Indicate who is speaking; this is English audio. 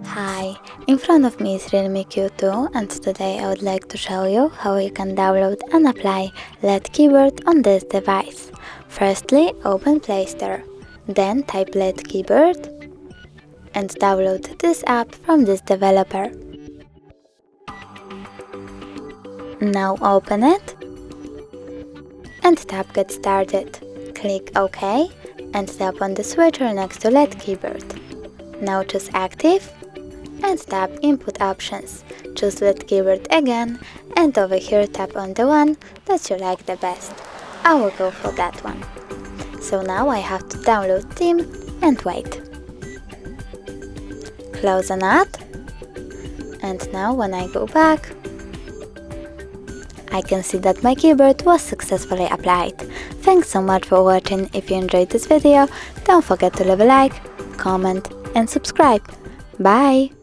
Speaker 1: Hi, in front of me is REALME Q2 and today I would like to show you how you can download and apply LED keyboard on this device. Firstly, open Play Store, then type LED keyboard and download this app from this developer. Now open it and tap Get Started. Click OK and tap on the switcher next to LED keyboard. Now choose Active and tap Input Options. Choose LED keyboard again and over here tap on the one that you like the best. I will go for that one. So now I have to download theme and wait. Close an ad. And now when I go back, I can see that my keyboard was successfully applied. Thanks so much for watching. If you enjoyed this video, don't forget to leave a like, comment and subscribe. Bye!